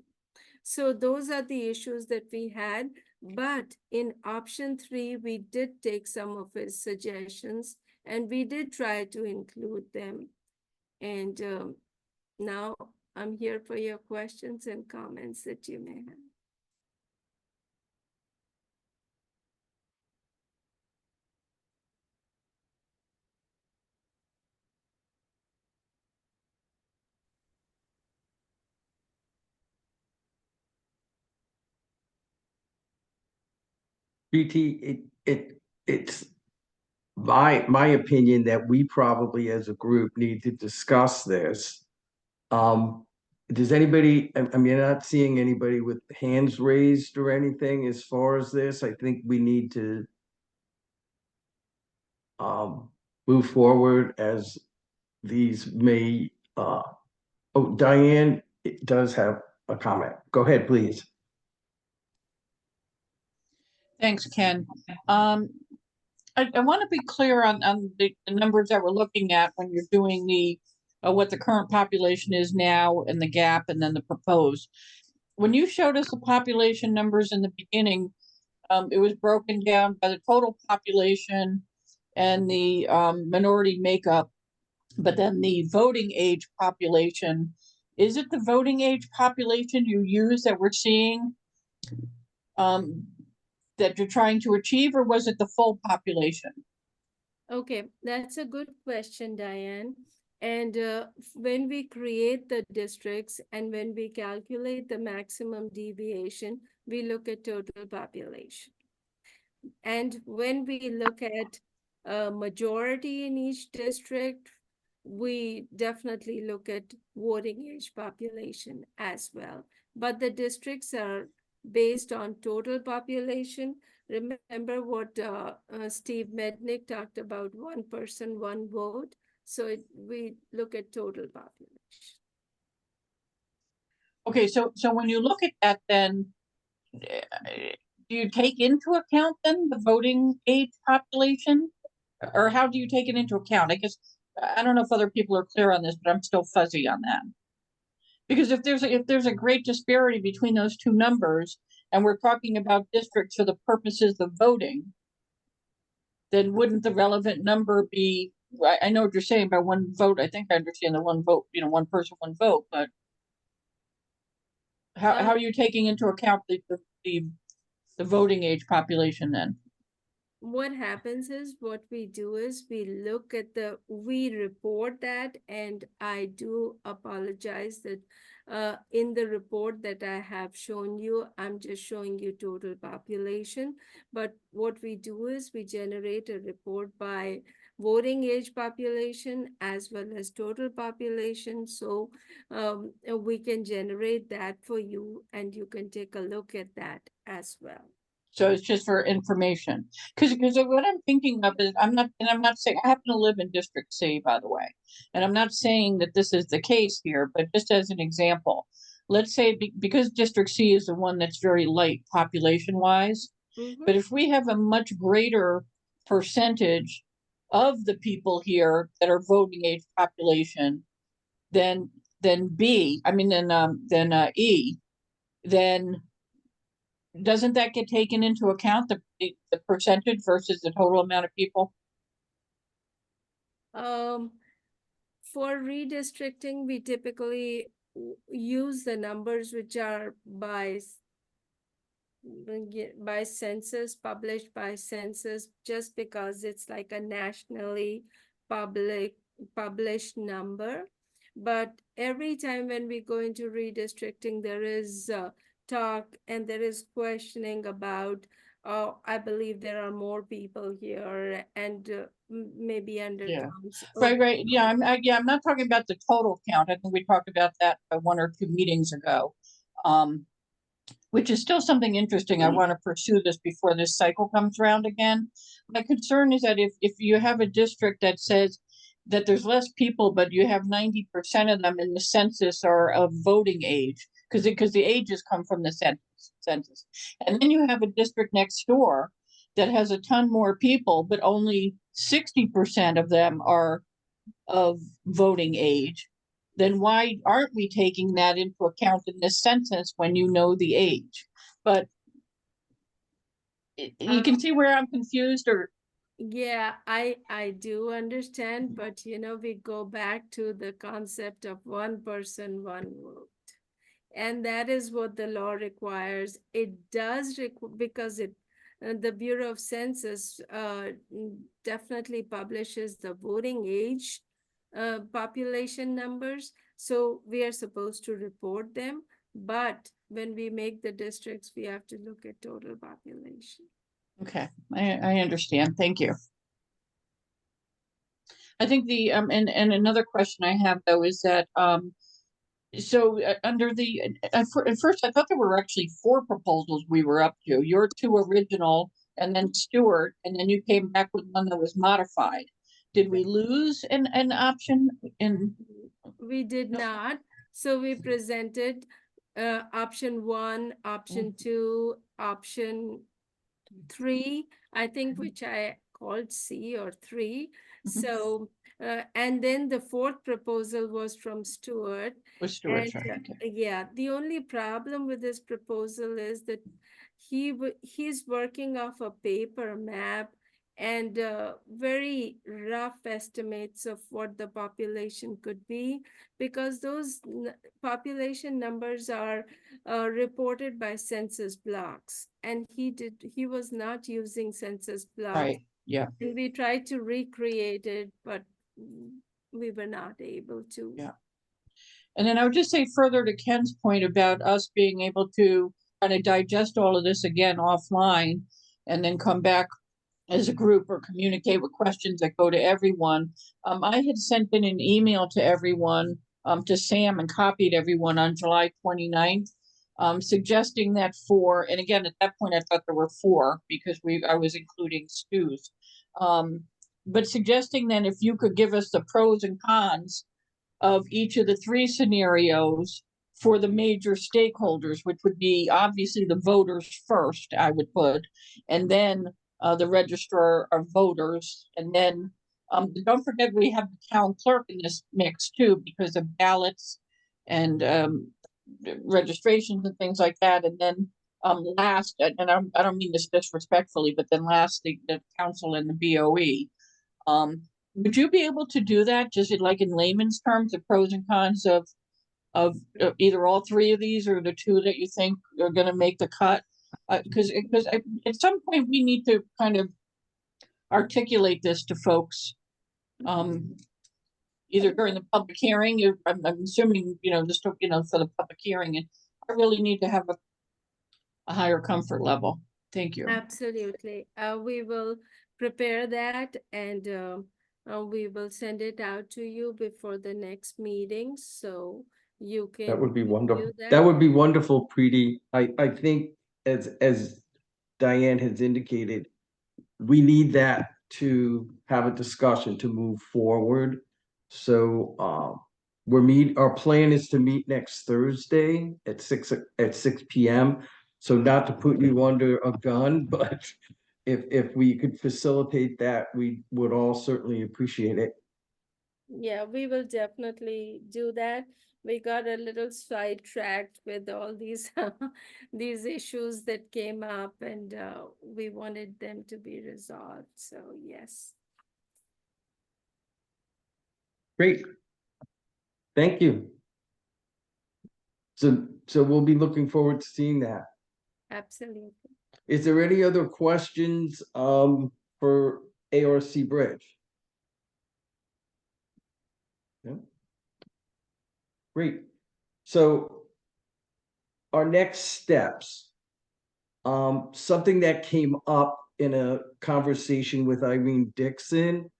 Speaker 8: So those are the issues that we had. But in option 3, we did take some of his suggestions and we did try to include them. And now I'm here for your questions and comments that you may have.
Speaker 1: BT, it's my opinion that we probably as a group need to discuss this. Does anybody, I mean, not seeing anybody with hands raised or anything as far as this. I think we need to move forward as these may, oh, Diane does have a comment. Go ahead, please.
Speaker 3: Thanks, Ken. I want to be clear on the numbers that we're looking at when you're doing the what the current population is now and the gap and then the proposed. When you showed us the population numbers in the beginning, it was broken down by the total population and the minority makeup, but then the voting age population. Is it the voting age population you use that we're seeing that you're trying to achieve, or was it the full population?
Speaker 8: Okay, that's a good question, Diane. And when we create the districts and when we calculate the maximum deviation, we look at total population. And when we look at a majority in each district, we definitely look at voting age population as well. But the districts are based on total population. Remember what Steve Mednick talked about, 1 person, 1 vote. So we look at total population.
Speaker 3: Okay, so when you look at that, then do you take into account then the voting age population, or how do you take it into account? I guess I don't know if other people are clear on this, but I'm still fuzzy on that. Because if there's a great disparity between those two numbers, and we're talking about districts for the purposes of voting, then wouldn't the relevant number be? I know what you're saying by 1 vote. I think I understand the 1 vote. 1 person, 1 vote, but how are you taking into account the voting age population then?
Speaker 8: what happens is what we do is we report that, and I do apologize that in the report that I have shown you, I'm just showing you total population. But what we do is we generate a report by voting age population as well as total population. So we can generate that for you, and you can take a look at that as well.
Speaker 3: So it's just for information. Because what I'm thinking of is I'm not saying I happen to live in District C, by the way. And I'm not saying that this is the case here, but just as an example, let's say because District C is the one that's very light population wise, but if we have a much greater percentage of the people here that are voting age population than B, I mean than E, then doesn't that get taken into account, the percentage versus the total amount of people?
Speaker 8: For redistricting, we typically use the numbers which are by census, published by census, just because it's like a nationally published number. But every time when we go into redistricting, there is talk and there is questioning about, I believe there are more people here, and maybe undercounts.
Speaker 3: Right. Yeah, I'm not talking about the total count. I think we talked about that 1 or 2 meetings ago. Which is still something interesting. I want to pursue this before this cycle comes around again. My concern is that if you have a district that says that there's less people, but you have 90% of them in the census are of voting age, because the ages come from the census. And then you have a district next door that has a ton more people, but only 60% of them are of voting age. Then why aren't we taking that into account in this census when you know the age? But you can see where I'm confused, or
Speaker 8: yeah, I do understand, but we go back to the concept of one person, one vote. And that is what the law requires. It does because the Bureau of Census definitely publishes the voting age population numbers. So we are supposed to report them. But when we make the districts, we have to look at total population.
Speaker 3: okay, I understand. Thank you. I think and another question I have though is that so under the at first I thought there were actually 4 proposals we were up to. Your 2 original, and then Stewart, and then you came back with one that was modified. Did we lose an option in?
Speaker 8: We did not. So we presented option 1, option 2, option 3, I think, which I called C or 3. So, and then the 4th proposal was from Stewart.
Speaker 3: Was Stewart,
Speaker 8: And
Speaker 3: sorry. Okay.
Speaker 8: yeah, the only problem with this proposal is that he's working off a paper map and very rough estimates of what the population could be, because those population numbers are reported by census blocks, and he was not using census blocks.
Speaker 3: Right. Yeah.
Speaker 8: And we tried to recreate it, but we were not able to.
Speaker 3: Yeah. And then I would just say further to Ken's point about us being able to kind of digest all of this again offline and then come back as a group or communicate with questions that go to everyone. I had sent in an email to everyone, to Sam, and copied everyone on July 29th, suggesting that and again, at that point, I thought there were 4 because I was including Stu's. But suggesting then if you could give us the pros and cons of each of the 3 scenarios for the major stakeholders, which would be obviously the voters first, I would put, and then the registrar of voters. And then don't forget we have the town clerk in this mix too, because of ballots and registrations and things like that. And then last, and I don't mean this disrespectfully, but then last, the council and the BOE. Would you be able to do that, just like in layman's terms, the pros and cons of either all 3 of these or the 2 that you think are going to make the cut? Because at some point we need to kind of articulate this to folks. Either during the public hearing, I'm assuming, just, for the public hearing, and I really need to have a higher comfort level. Thank you.
Speaker 8: Absolutely. We will prepare that and we will send it out to you before the next meeting, so you can.
Speaker 1: That would be wonderful.
Speaker 8: review
Speaker 1: That would be wonderful, Preeti. I think as Diane has indicated, we need that to have a discussion to move forward. So our plan is to meet next Thursday at 6 p.m. So not to put you under a gun, but if we could facilitate that, we would all certainly appreciate it.
Speaker 8: Yeah, we will definitely do that. We got a little sidetracked with all these these issues that came up, and we wanted them to be resolved. So yes.
Speaker 1: Great. Thank you. So we'll be looking forward to seeing that.
Speaker 8: Absolutely.
Speaker 1: Is there any other questions for ARC Bridge? Yeah. Great. So our next steps, something that came up in a conversation with Irene Dixon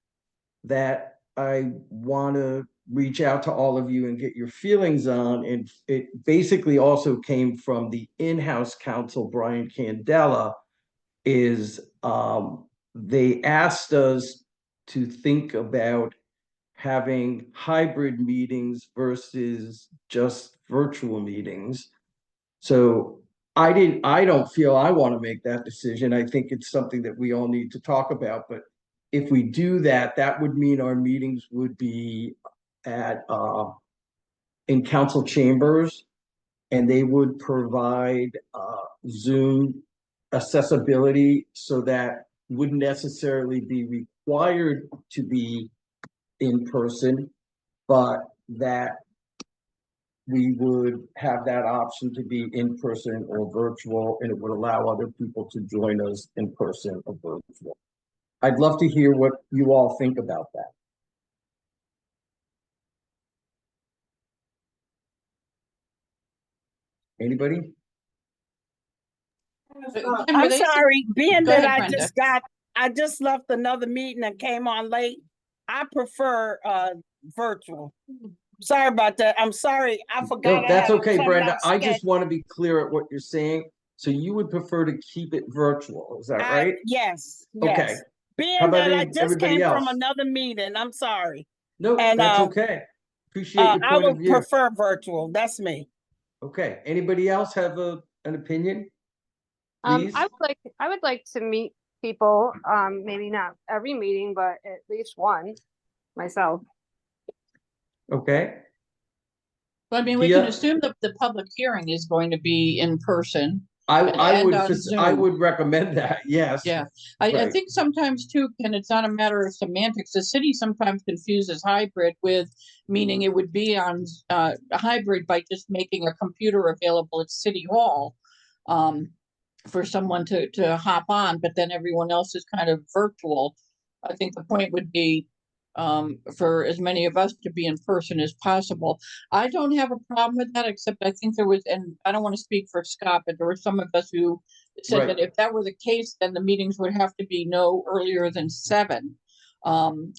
Speaker 1: that I want to reach out to all of you and get your feelings on. And it basically also came from the in-house counsel, Brian Candela, is they asked us to think about having hybrid meetings versus just virtual meetings. So I don't feel I want to make that decision. I think it's something that we all need to talk about. But if we do that, that would mean our meetings would be at in council chambers, and they would provide Zoom accessibility so that wouldn't necessarily be required to be in person, but that we would have that option to be in person or virtual, and it would allow other people to join us in person or virtual. I'd love to hear what you all think about that. Anybody?
Speaker 9: I'm sorry, being
Speaker 3: Go
Speaker 9: that
Speaker 3: ahead,
Speaker 9: I just left another meeting and came on late. I prefer virtual. Sorry about that. I'm sorry. I forgot.
Speaker 1: No, that's okay,
Speaker 9: something
Speaker 1: Brenda.
Speaker 9: else
Speaker 1: I
Speaker 9: scheduled.
Speaker 1: just want to be clear at what you're saying. So you would prefer to keep it virtual, is that right?
Speaker 9: Yes.
Speaker 1: Okay.
Speaker 9: Being
Speaker 1: How about
Speaker 9: that I just
Speaker 1: everybody
Speaker 9: came
Speaker 1: else?
Speaker 9: from another meeting, I'm sorry.
Speaker 1: No,
Speaker 9: And
Speaker 1: that's okay. Appreciate your
Speaker 9: I
Speaker 1: point of
Speaker 9: would
Speaker 1: view.
Speaker 9: prefer virtual. That's me.
Speaker 1: Okay. Anybody else have an opinion? Please.
Speaker 6: I would like to meet people, maybe not every meeting, but at least one myself.
Speaker 1: Okay.
Speaker 3: But I mean, we
Speaker 1: Tia?
Speaker 3: can assume that the public hearing is going to be in person.
Speaker 1: I
Speaker 3: and on
Speaker 1: would recommend that. Yes.
Speaker 3: Yeah, I
Speaker 1: Right.
Speaker 3: think sometimes too, and it's not a matter of semantics. The city sometimes confuses hybrid with meaning it would be on a hybrid by just making a computer available at City Hall for someone to hop on, but then everyone else is kind of virtual. I think the point would be for as many of us to be in person as possible. I don't have a problem with that, except I think there was, and I don't want to speak for Scott, but there were some of us who said that if that were the case, then the meetings would have to be no earlier than 7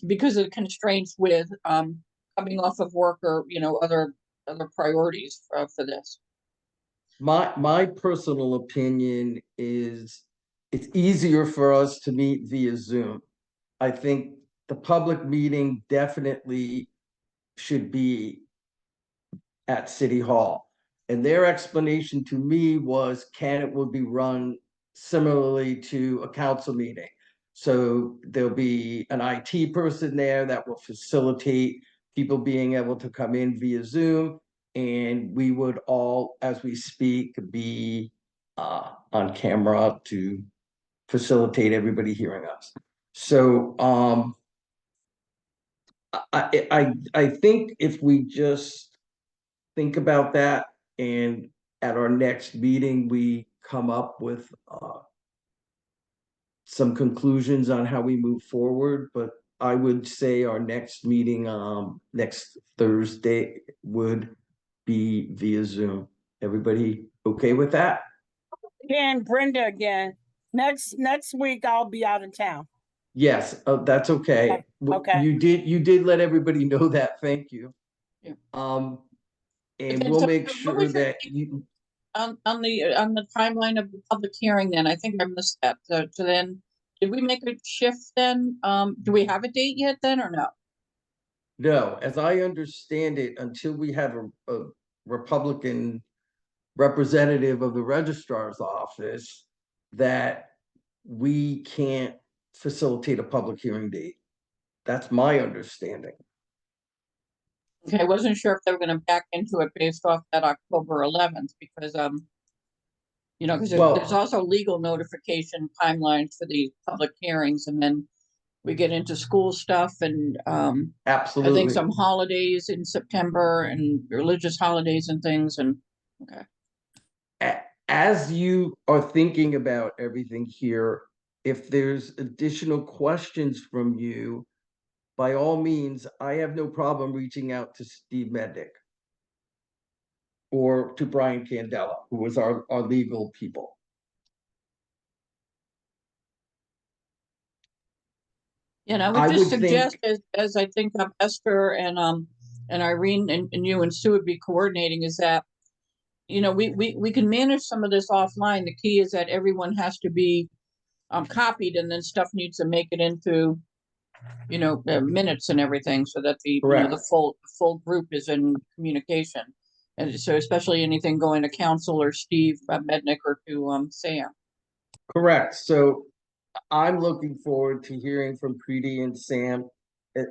Speaker 3: because of the constraints with coming off of work or other priorities for this.
Speaker 1: My personal opinion is it's easier for us to meet via Zoom. I think the public meeting definitely should be at City Hall. And their explanation to me was, it would be run similarly to a council meeting. So there'll be an IT person there that will facilitate people being able to come in via Zoom. And we would all, as we speak, be on camera to facilitate everybody hearing us. So I think if we just think about that, and at our next meeting, we come up with some conclusions on how we move forward, but I would say our next meeting, next Thursday would be via Zoom. Everybody okay with that?
Speaker 9: And Brenda again. Next week I'll be out of town.
Speaker 1: Yes, that's okay.
Speaker 9: Okay.
Speaker 1: You did let everybody know that. Thank you.
Speaker 3: Yeah.
Speaker 1: And
Speaker 3: Okay,
Speaker 1: we'll
Speaker 3: so
Speaker 1: make
Speaker 3: what
Speaker 1: sure
Speaker 3: was your
Speaker 1: that you,
Speaker 3: on the timeline of the public hearing then, I think I missed that. So then, did we make a shift then? Do we have a date yet then or no?
Speaker 1: no, as I understand it, until we have a Republican representative of the registrar's office, that we can't facilitate a public hearing date. That's my understanding.
Speaker 3: Okay, I wasn't sure if they were gonna back into it based off that October 11th, because, you know, because
Speaker 1: Well-
Speaker 3: there's also legal notification timelines for the public hearings, and then we get into school stuff and, I think
Speaker 1: Absolutely.
Speaker 3: some holidays in September and religious holidays and things, and, okay.
Speaker 1: As you are thinking about everything here, if there's additional questions from you, by all means, I have no problem reaching out to Steve Mednick or to Brian Candela, who is our legal people.
Speaker 3: And I
Speaker 1: I
Speaker 3: would just
Speaker 1: would think-
Speaker 3: suggest, as I think Esther and Irene and you and Sue would be coordinating, is that, you know, we can manage some of this offline. The key is that everyone has to be copied, and then stuff needs to make it into, you know, minutes and everything, so that the, you know, the
Speaker 1: Correct.
Speaker 3: full group is in communication. And so especially anything going to council or Steve Mednick or to Sam.
Speaker 1: Correct. So I'm looking forward to hearing from Preeti and Sam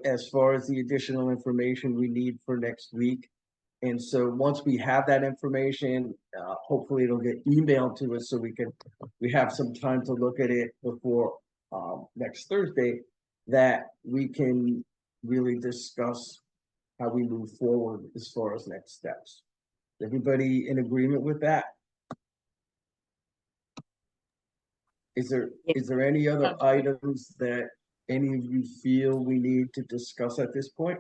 Speaker 1: as far as the additional information we need for next week. And so once we have that information, hopefully it'll get emailed to us so we have some time to look at it before next Thursday, that we can really discuss how we move forward as far as next steps. Everybody in agreement with that? Is there any other items that any of you feel we need to discuss at this point?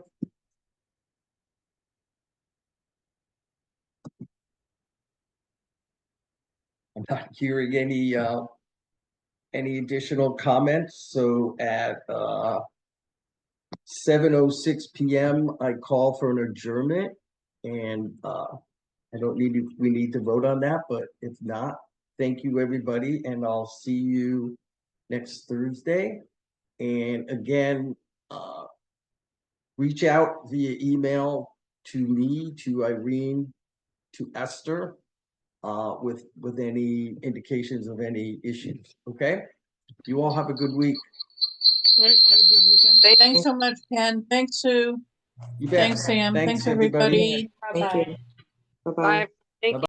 Speaker 1: I'm not hearing any additional comments, so at 7:06 PM, I call for an adjournment, and we need to vote on that, but if not, thank you, everybody, and I'll see you next Thursday. And again, reach out via email to me, to Irene, to Esther, with any indications of any issues, okay? You all have a good week.
Speaker 7: All right, have a good weekend.
Speaker 3: Thanks so much, Ken. Thanks, Sue.
Speaker 1: You bet.
Speaker 3: Thanks, Sam. Thanks,
Speaker 1: everybody.
Speaker 3: everybody.
Speaker 2: Thank you. Bye-bye.
Speaker 6: Bye. Thank you.